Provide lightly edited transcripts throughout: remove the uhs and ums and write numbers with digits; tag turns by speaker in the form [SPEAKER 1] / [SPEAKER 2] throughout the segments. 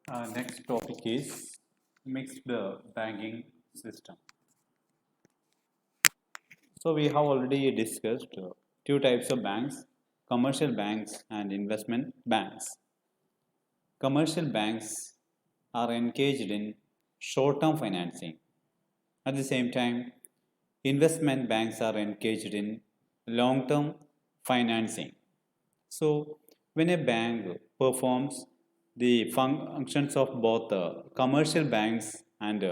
[SPEAKER 1] Next topic is mixed banking system. So we have already discussed two types of banks, commercial banks and investment banks. Commercial banks are engaged in short-term financing. At the same time, investment banks are engaged in long-term financing. So when a bank performs the functions of both commercial banks and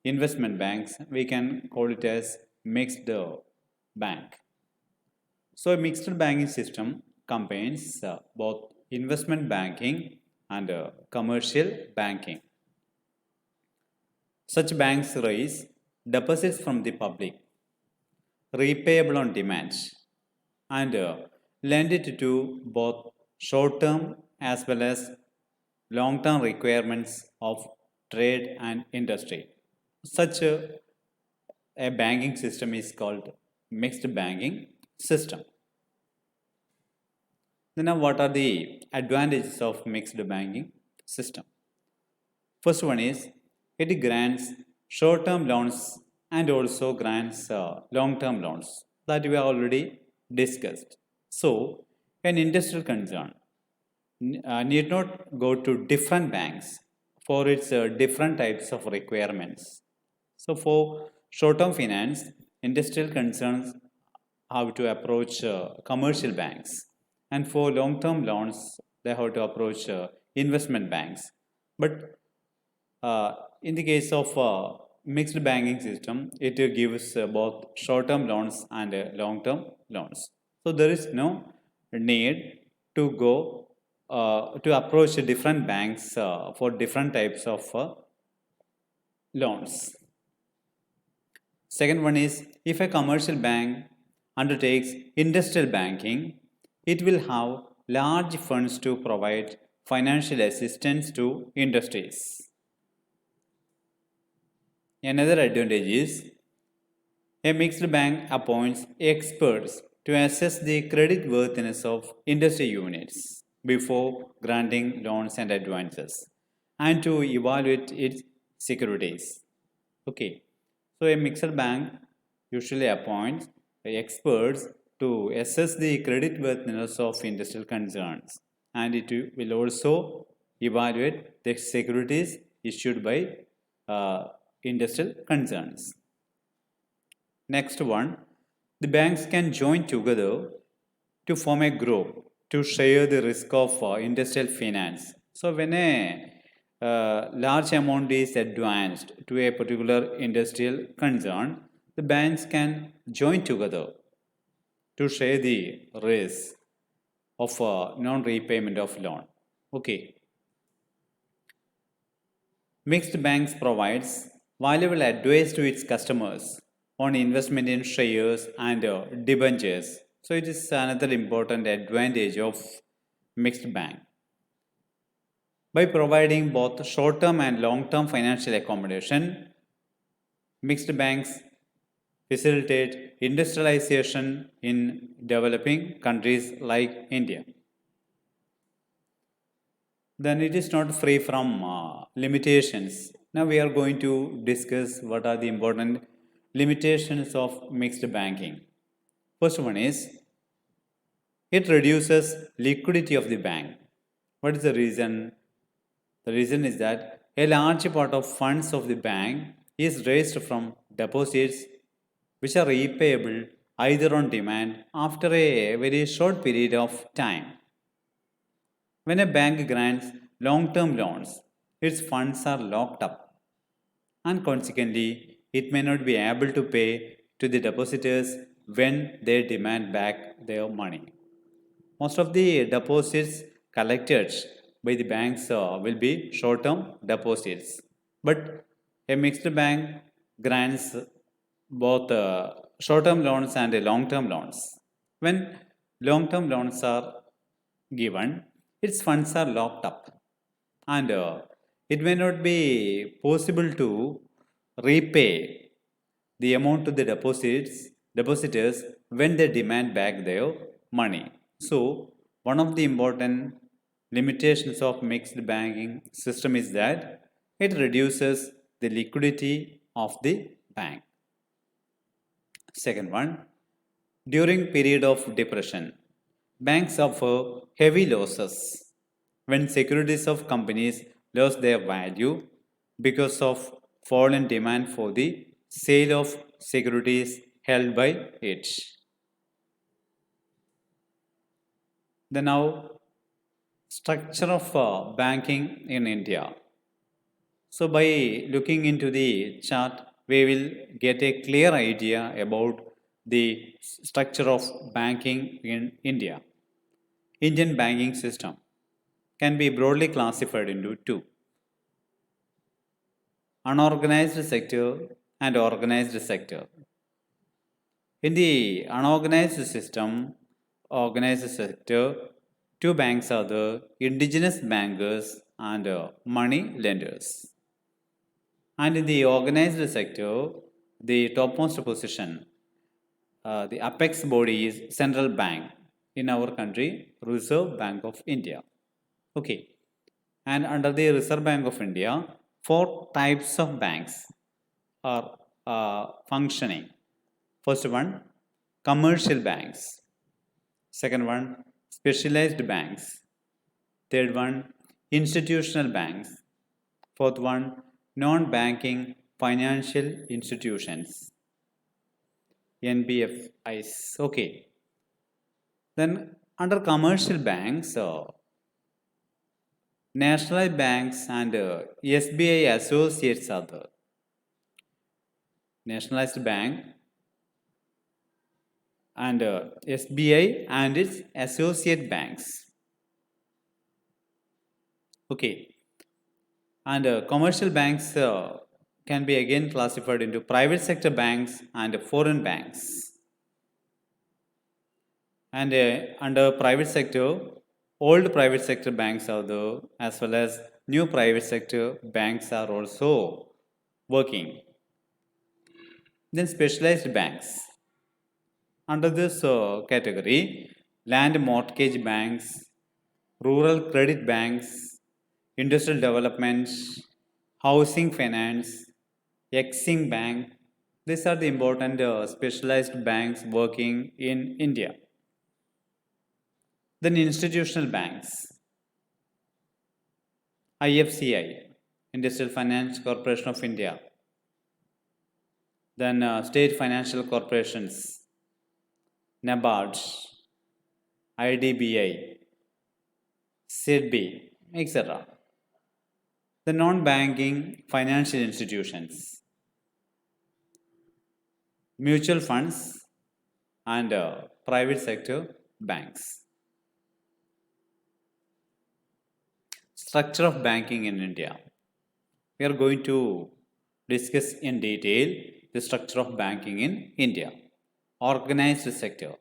[SPEAKER 1] investment banks, we can call it as mixed bank. So a mixed banking system combines both investment banking and commercial banking. Such banks raise deposits from the public, repayable on demand, and lend it to both short term as well as long term requirements of trade and industry. Such a banking system is called mixed banking system. Then now what are the advantages of mixed banking system? First one is it grants short-term loans and also grants long-term loans that we have already discussed. So an industrial concern need not go to different banks for its different types of requirements. So for short-term finance, industrial concerns have to approach commercial banks, and for long-term loans, they have to approach investment banks. But in the case of mixed banking system, it gives both short-term loans and long-term loans. So there is no need to go to approach different banks for different types of loans. Second one is if a commercial bank undertakes industrial banking, it will have large funds to provide financial assistance to industries. Another advantage is a mixed bank appoints experts to assess the credit worthiness of industry units before granting loans and advances and to evaluate its securities. Okay, so a mixed bank usually appoints experts to assess the credit worthiness of industrial concerns and it will also evaluate the securities issued by industrial concerns. Next one, the banks can join together to form a group to share the risk of industrial finance. So when a large amount is advanced to a particular industrial concern, the banks can join together to share the risk of non-repayment of loan. Okay. Mixed banks provides valuable advice to its customers on investment in shares and debentures. So it is another important advantage of mixed bank. By providing both short-term and long-term financial accommodation, mixed banks facilitate industrialization in developing countries like India. Then it is not free from limitations. Now we are going to discuss what are the important limitations of mixed banking. First one is it reduces liquidity of the bank. What is the reason? The reason is that a large part of funds of the bank is raised from deposits which are repayable either on demand after a very short period of time. When a bank grants long term loans, its funds are locked up and consequently it may not be able to pay to the depositors when they demand back their money. Most of the deposits collected by the banks will be short term deposits, but a mixed bank grants both short term loans and long term loans. When long term loans are given, its funds are locked up and it may not be possible to repay the amount to the depositors when they demand back their money. So one of the important limitations of mixed banking system is that it reduces the liquidity of the bank. Second one, during period of depression, banks suffer heavy losses when securities of companies lose their value because of fallen demand for the sale of securities held by it. The now structure of banking in India. So by looking into the chart, we will get a clear idea about the structure of banking in India. Indian banking system can be broadly classified into two: unorganized sector and organized sector. In the organized sector, two banks are the indigenous bankers and money lenders. And in the organized sector, the topmost position, the apex body is central bank. In our country, Reserve Bank of India. Okay. And under the Reserve Bank of India, four types of banks are functioning. First one, commercial banks. Second one, specialized banks. Third one, institutional banks. Fourth one, non-banking financial institutions. NBFIs. Okay. Then under commercial banks, national banks and SBI associates are the nationalized bank and SBI and its associate banks. Okay. And commercial banks can be again classified into private sector banks and foreign banks. And under private sector, old private sector banks are there, as well as new private sector banks are also working. Then specialized banks. Under this category, land mortgage banks, rural credit banks, industrial development, housing finance, Exim Bank. These are the important specialized banks working in India. Then institutional banks. IFCI, Industrial Finance Corporation of India. Then state financial corporations, NABARD, IDBI, SIDBI, etc. The non-banking financial institutions, mutual funds and private sector banks. Structure of banking in India. We are going to discuss in detail the structure of banking in India. Organized sector.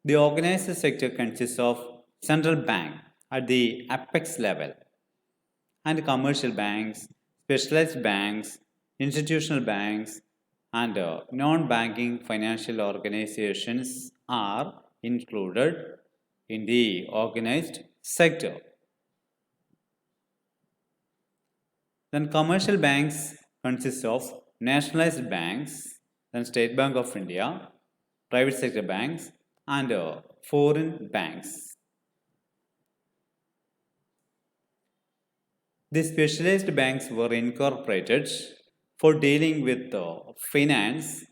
[SPEAKER 1] The organized sector consists of central bank at the apex level and commercial banks, specialized banks, institutional banks, and non-banking financial organizations are included in the organized sector. Then commercial banks consist of nationalized banks, then State Bank of India, private sector banks, and foreign banks. The specialized banks were incorporated for dealing with finance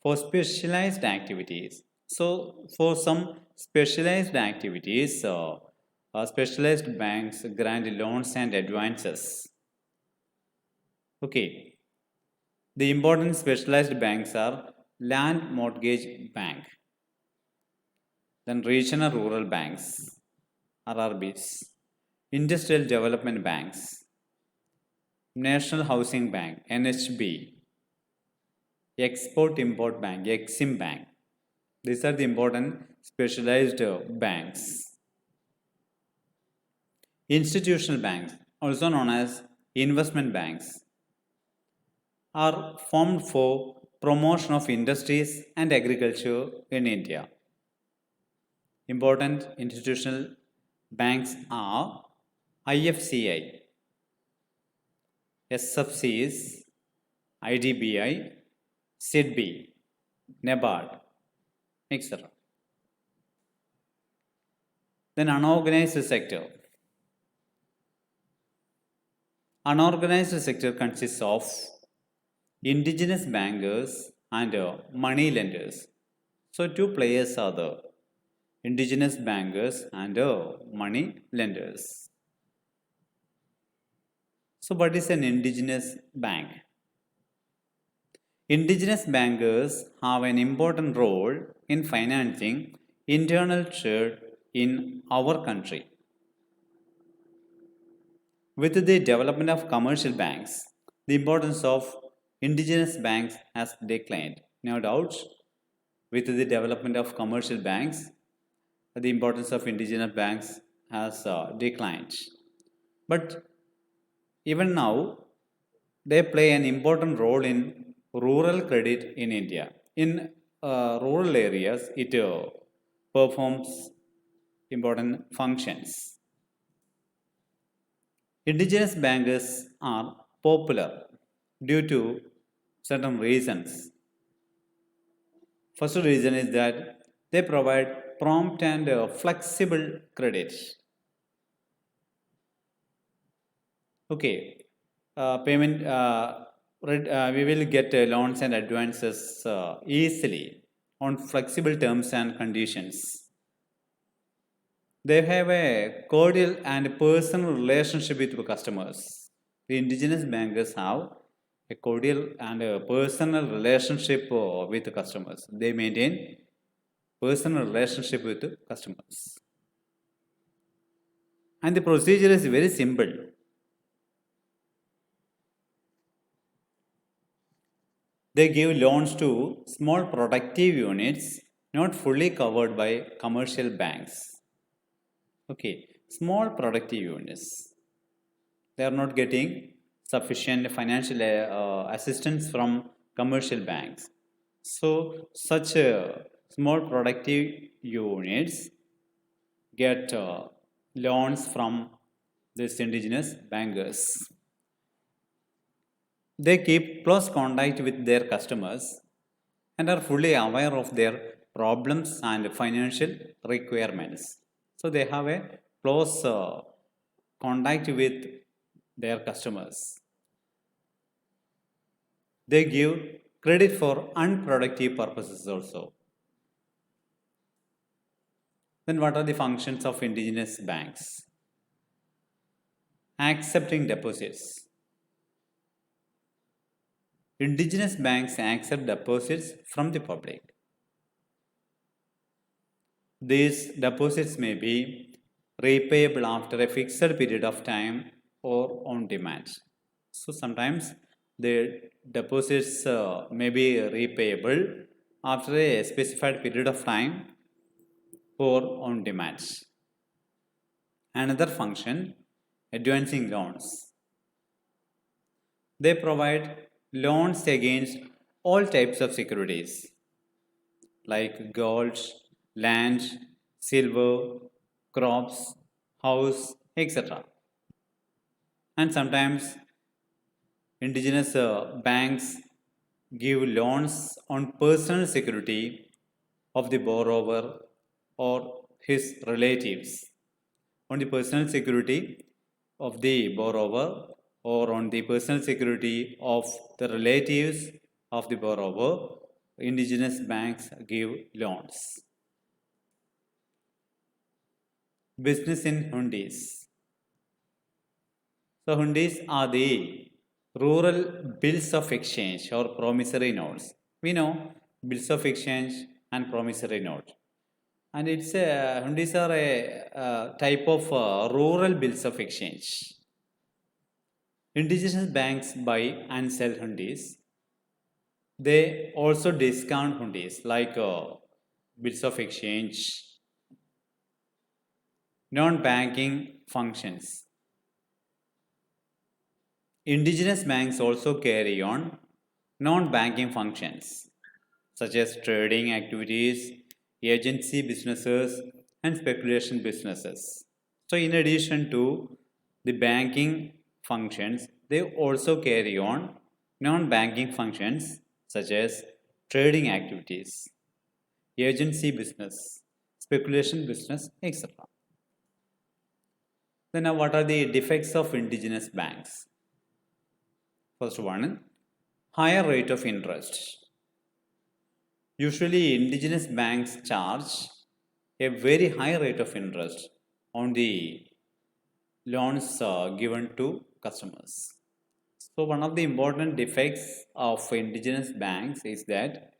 [SPEAKER 1] for specialized activities. So, for some specialized activities, specialized banks grant loans and advances. Okay. The important specialized banks are Land Mortgage Bank, then Regional Rural Banks, RRBs, Industrial Development Banks, National Housing Bank, NHB, Export Import Bank, Exim Bank. These are the important specialized banks. Institutional banks, also known as investment banks, are formed for promotion of industries and agriculture in India. Important institutional banks are IFCI, SFCs, IDBI, SIDBI, NABARD, etc. Then unorganized sector. Unorganized sector consists of indigenous bankers and money lenders. So two players are the indigenous bankers and money lenders. So what is an indigenous bank? Indigenous bankers have an important role in financing internal trade in our country. With the development of commercial banks, the importance of indigenous banks has declined. No doubt, with the development of commercial banks, the importance of indigenous banks has declined. But even now, they play an important role in rural credit in India. In rural areas, it performs important functions. Indigenous bankers are popular due to certain reasons. First reason is that they provide prompt and flexible credit. Okay, payment we will get loans and advances easily on flexible terms and conditions. They have a cordial and personal relationship with customers. The indigenous bankers have a cordial and a personal relationship with customers. They maintain personal relationship with customers. And the procedure is very simple. They give loans to small productive units not fully covered by commercial banks. Okay, small productive units. They are not getting sufficient financial assistance from commercial banks. So, such small productive units get loans from these indigenous bankers. They keep close contact with their customers and are fully aware of their problems and financial requirements. So they have a close contact with their customers. They give credit for unproductive purposes also. Then what are the functions of indigenous banks? Accepting deposits. Indigenous banks accept deposits from the public. These deposits may be repayable after a fixed period of time or on demand. So sometimes the deposits may be repayable after a specified period of time or on demand. Another function, advancing loans. They provide loans against all types of securities like gold, land, silver, crops, house, etc. And sometimes indigenous banks give loans on personal security of the borrower or his relatives, on the personal security of the borrower or on the personal security of the relatives of the borrower. Indigenous banks give loans. Business in hundis. So hundis are the rural bills of exchange or promissory notes. We know bills of exchange and promissory note. And it's a, hundis are a type of rural bills of exchange. Indigenous banks buy and sell hundis. They also discount hundis like bills of exchange. Non-banking functions. Indigenous banks also carry on non-banking functions such as trading activities, agency businesses, and speculation businesses. So in addition to the banking functions, they also carry on non-banking functions such as trading activities, agency business, speculation business, etc. Then now what are the defects of indigenous banks? First one, higher rate of interest. Usually indigenous banks charge a very high rate of interest on the loans given to customers. So one of the important defects of indigenous banks is that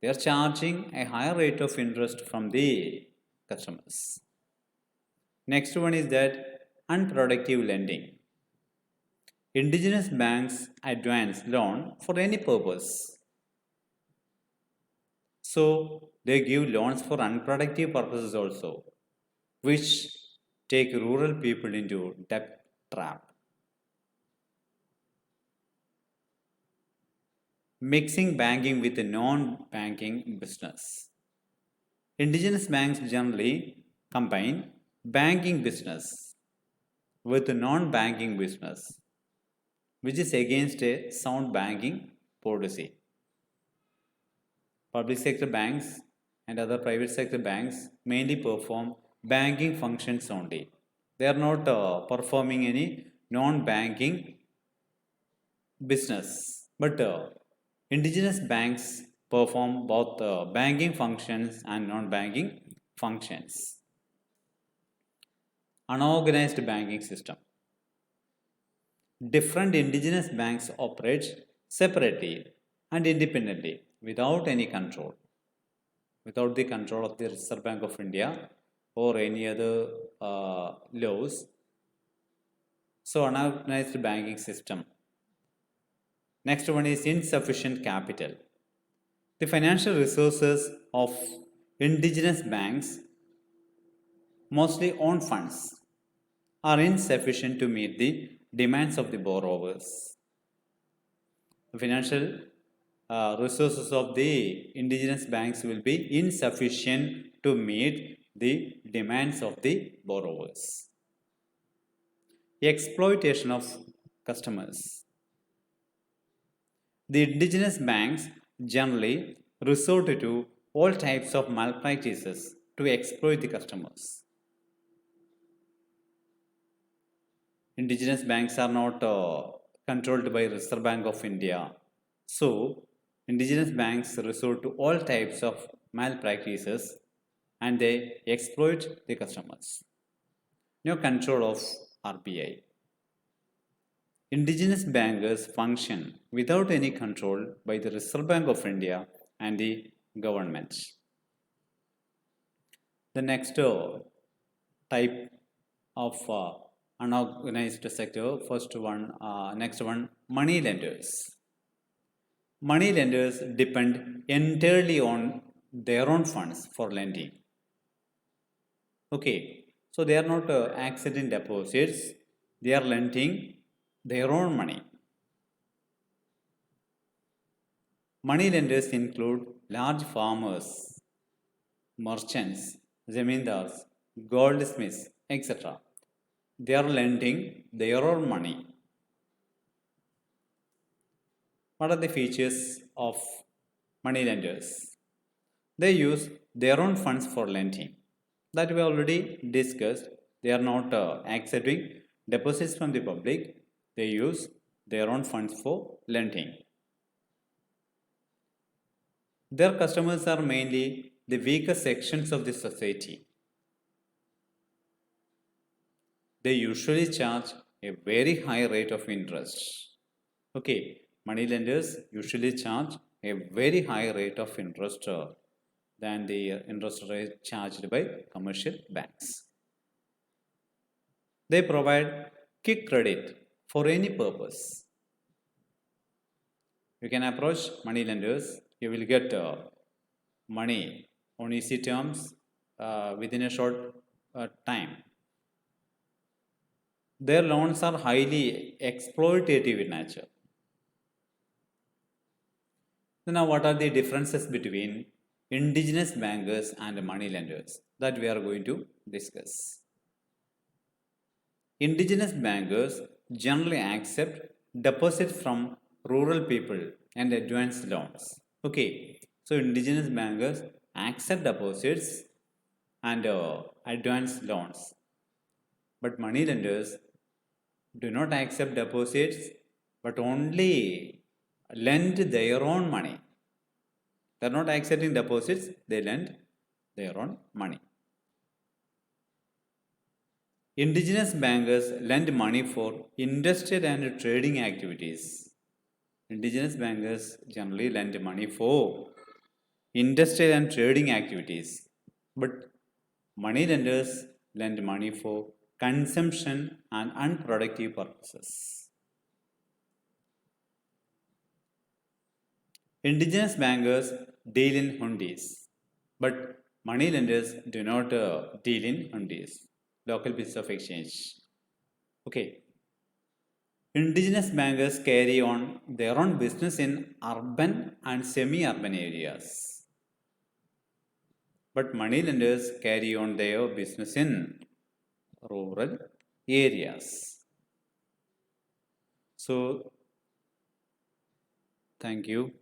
[SPEAKER 1] they are charging a higher rate of interest from the customers. Next one is that unproductive lending. Indigenous banks advance loan for any purpose. So they give loans for unproductive purposes also, which take rural people into debt trap. Mixing banking with non-banking business. Indigenous banks generally combine banking business with non-banking business, which is against a sound banking policy. Public sector banks and other private sector banks mainly perform banking functions only. They are not performing any non-banking business. But indigenous banks perform both banking functions and non-banking functions. Unorganized banking system. Different indigenous banks operate separately and independently without any control, without the control of the Reserve Bank of India or any other laws. So unorganized banking system. Next one is insufficient capital. The financial resources of indigenous banks, mostly own funds, are insufficient to meet the demands of the borrowers. The financial resources of the indigenous banks will be insufficient to meet the demands of the borrowers. Exploitation of customers. The indigenous banks generally resort to all types of malpractices to exploit the customers. Indigenous banks are not controlled by Reserve Bank of India. So, indigenous banks resort to all types of malpractices and they exploit the customers. No control of RBI. Indigenous bankers function without any control by the Reserve Bank of India and the government. The next type of unorganized sector, next one, money lenders. Money lenders depend entirely on their own funds for lending. Okay, so they are not accident deposits, they are lending their own money. Money lenders include large farmers, merchants, zamindars, goldsmiths, etc. They are lending their own money. What are the features of money lenders? They use their own funds for lending. That we already discussed. They are not accepting deposits from the public. They use their own funds for lending. Their customers are mainly the weaker sections of the society. They usually charge a very high rate of interest. Okay, money lenders usually charge a very high rate of interest than the interest rate charged by commercial banks. They provide quick credit for any purpose. You can approach money lenders, you will get money on easy terms within a short time. Their loans are highly exploitative in nature. So now what are the differences between indigenous bankers and money lenders that we are going to discuss. indigenous bankers generally accept deposits from rural people and advance loans. Okay, so indigenous bankers accept deposits and advance loans, but money lenders do not accept deposits but only lend their own money. They are not accepting deposits, they lend their own money. Indigenous bankers lend money for industrial and trading activities. Indigenous bankers generally lend money for industrial and trading activities, but money lenders lend money for consumption and unproductive purposes. Indigenous bankers deal in hundis, but money lenders do not deal in hundis, local bits of exchange. Okay, indigenous bankers carry on their own business in urban and semi-urban areas, but money lenders carry on their business in rural areas. So, thank you.